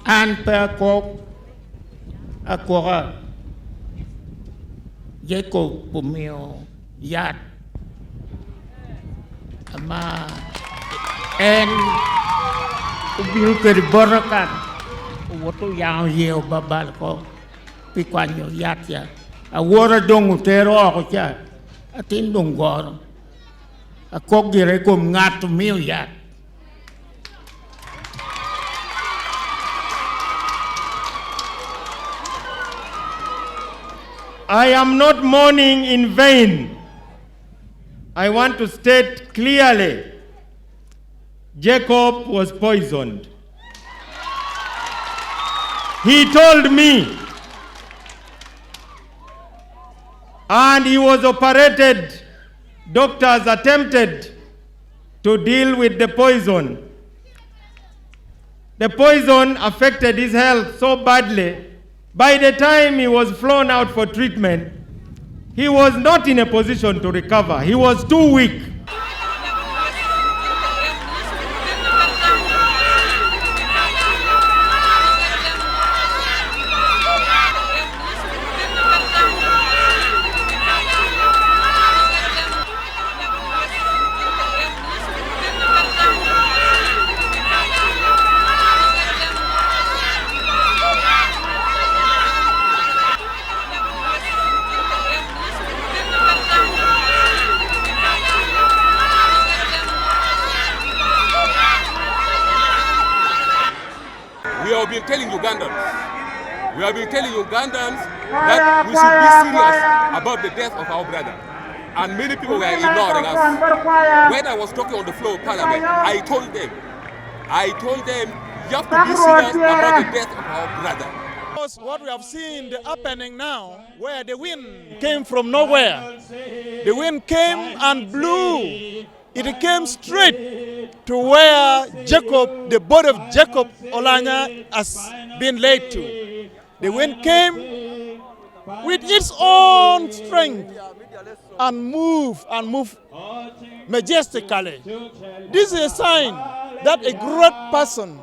an pe ko akora Jacob pumio yat ama en ubil ke barakat woto yang yeo babal ko pikwanyo yat ya awora dong utero ako cha atin dong gor akok dire kum ngat mio yat I am not mourning in vain. I want to state clearly, Jacob was poisoned. He told me, and he was operated. Doctors attempted to deal with the poison. The poison affected his health so badly. By the time he was flown out for treatment, he was not in a position to recover. He was too weak. We have been telling Ugandans that we should be serious about the death of our brother. And many people were ignoring us. When I was talking on the floor of Parliament, I told them, you have to be serious about the death of our brother. What we have seen happening now, where the wind came from nowhere. The wind came and blew. It came straight to where Jacob, the body of Jacob Oulanyahs has been laid to. The wind came with its own strength and moved majestically. This is a sign that a great person,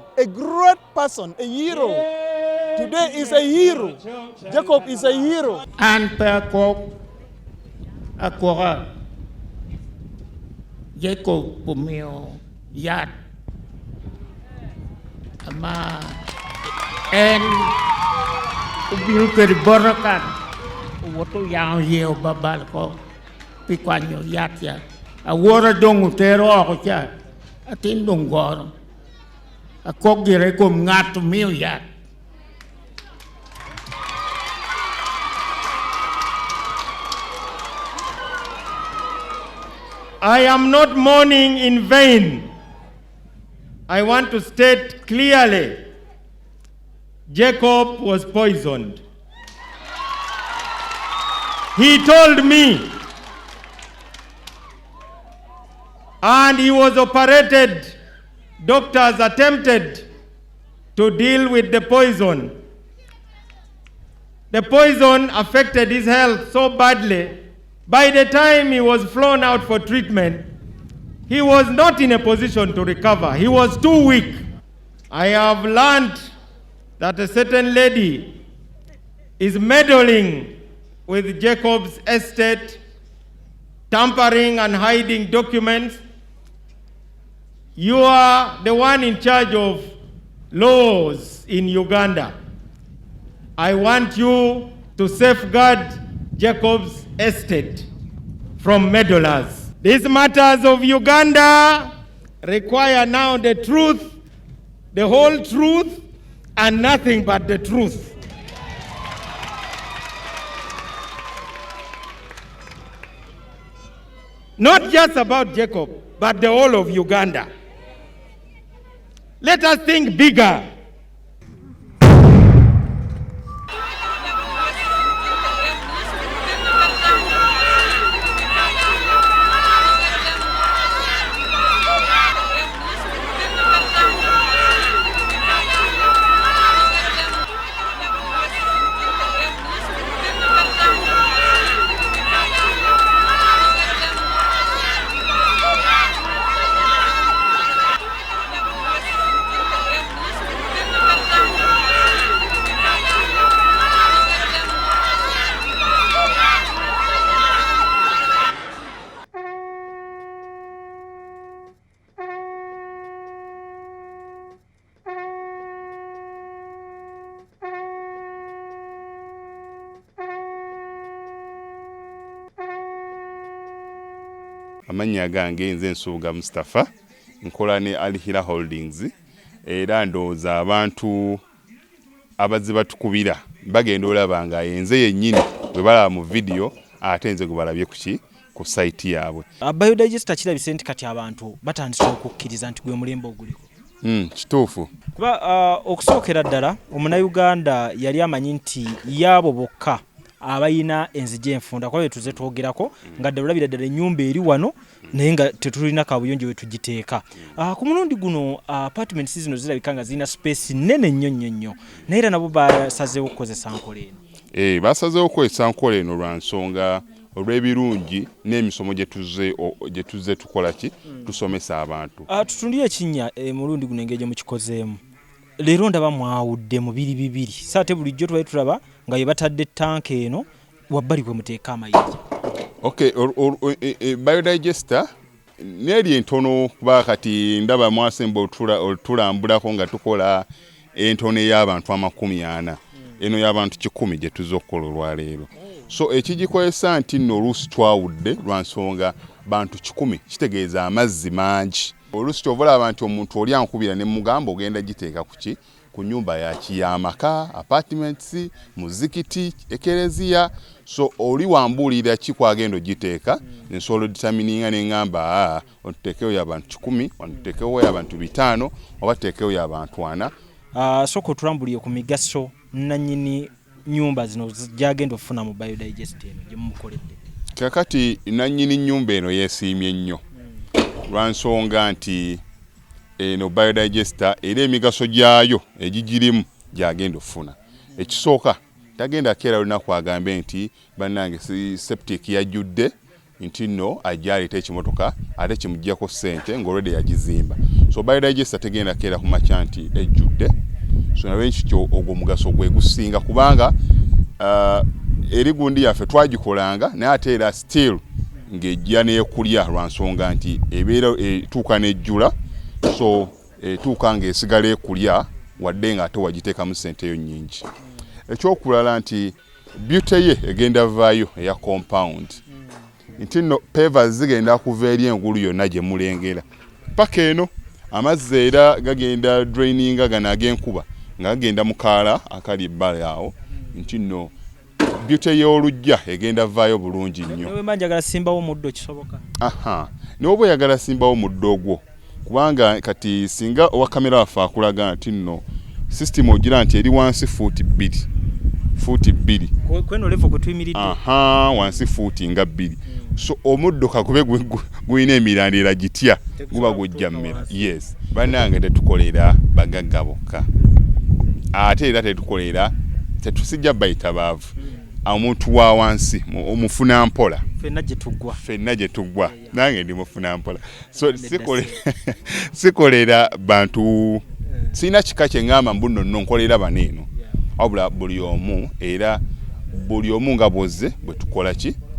a hero, today is a hero. Jacob is a hero. An pe ko akora Jacob pumio yat ama en ubil ke barakat woto yang yeo babal ko pikwanyo yat ya awora dong utero ako cha atin dong gor akok dire kum ngat mio yat I am not mourning in vain. I want to state clearly, Jacob was poisoned. He told me, and he was operated. Doctors attempted to deal with the poison. The poison affected his health so badly. By the time he was flown out for treatment, he was not in a position to recover. He was too weak. I have learned that a certain lady is meddling with Jacob's estate, tampering and hiding documents. You are the one in charge of laws in Uganda. I want you to safeguard Jacob's estate from meddlers. These matters of Uganda require now the truth, the whole truth, and nothing but the truth. Not just about Jacob, but the whole of Uganda. Let us think bigger. Amanya gange nze Nsuuga Mustafa nkola ne Alihira Holdings era ndowooza abantu abazze batukubira bagenda olaba nga yenze yennyini bwe balaba mu video ate nze gwe balabye ku site yaabwe. Biodigester kirabise nti kati abantu batandise okukkiriza nti gwe mulembe oguliko. Kituufu. Kuba okusookera ddala Omunnayuganda yali amanyi nti yaabo bokka abayina enzigi enfunda kwa tuze twogerako nga ddala olabira ddala ennyumba eri wano naye nga tetulina kabuyonjo we tugiteeka. Ku mulundi guno apartments zino zirabika nga zirina space nnene nnyo naye era nabo basazeewo okukozesa nkola eno. Basazeewo okukozesa nkola eno lwa nsonga olw'ebirungi n'emisomo gye tuzze tukola tusomesa abantu. Tutundire ekinnya mulundi guno engeri gye mukikozeemu. Leero ndaba mwawudde mu bibiri saate bulijjo tubaye tulaba nga yebatadde tank eno wabbali kwe muteeka amayinja. Okay, biodigester neri entono kuba kati ndaba mwasemba otulambulako nga tukola entono y'abantu 40 eno y'abantu 100 gye tuzze okukola olwaleero. So ekigikozesa nti nno oluusi twawudde lwa nsonga bantu 100 kitegeeza amazzi mangi. Oluusi ky'ovalaba nti omuntu oli ankubira ne mugamba ogenda giteeka ku nyumba y'amaka, apartments, muzikiti, ekereziya. So oli wambuulira ki kwagenda ogiteeka nsobola determininga ne ngamba otuteekewo y'abantu 10, otuteekewo y'abantu 5 oba tuteekewo y'abantu 4. Soko tulambuliye ku migaso nannyini nyumba zino gyagenda okufuna mu biodigester eno gye mumukoledde. Kakati nannyini nyumba eno yeesiimye nnyo lwa nsonga nti eno biodigester era emigaso gyayo egigirimu gyagenda okufuna. Ekisooka tagenda keera olunaku agambe nti bannange septic yajjudde nti nno ajja aleeta ekimotoka ate kimuggyako ssente ng'olwedde yagizimba. So biodigester tegenda keera ku makya nti ejjudde. So nawe nkityo ogwo mugaso gwe gusinga kubanga eri gundi yaffe twagikolanga naye ate era still ng'ejja n'ekulya lwa nsonga nti ebeera etuuka n'ejjula. So etuuka ng'esigala ekulya wadde nga ate wagiteekamu ssente yo nnyingi. Ekyokulala nti beauty ye egenda vaayo eya compound nti nno pavers zigenda kuva eri engulu yonna gye mulengera paka eno amazzi era gagenda draininga gano ag'enkuba nga gagenda mu kaala akali ebbali awo nti nno beauty y'olujja egenda vaayo bulungi nnyo. Newe manjagala simbawo muddo kisoboka. N'oba oyagala simbawo muddo ogwo kubanga kati singa owa kamera waffe akulaga nti nno system ogira nti eri wansi fuuti 2 kweno level kwe tuyimiridde. Wansi fuuti nga 2. So omuddo kakube guyina emirandira gitya guba gujja mmera. Yes, bannange tetukolera bagagga bokka ate era tetusijja bayita baavu. Omuntu wa wansi omufuna mpola ffenna gye tuggwa nange ndi mufuna mpola. So sikolera bantu sina kika kye ngamba mbuno nno nkolera baneeno wabula buli omu nga bwozze bwe tukola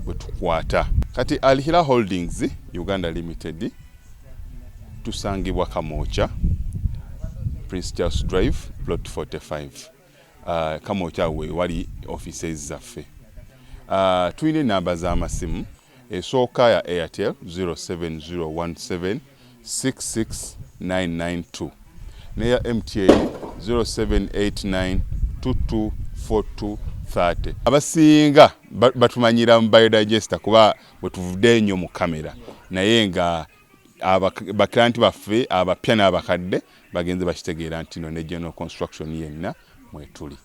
bwe tukwata. Kati Alihira Holdings Uganda Limited tusangibwa Kamoocha, Prince Charles Drive, Plot 45. Kamoocha we wali offices zaffe. Tuyina namba z'amasimu esooka ya Airtel 07017669992 neya MTN 0789224230. Abasinga batumanyira mu biodigester kuba bwe tuvudde nnyo mu kamera naye nga baklanti baffe abapya n'abakadde bagenze bakitegeera nti no ne general construction yenna mwetuli.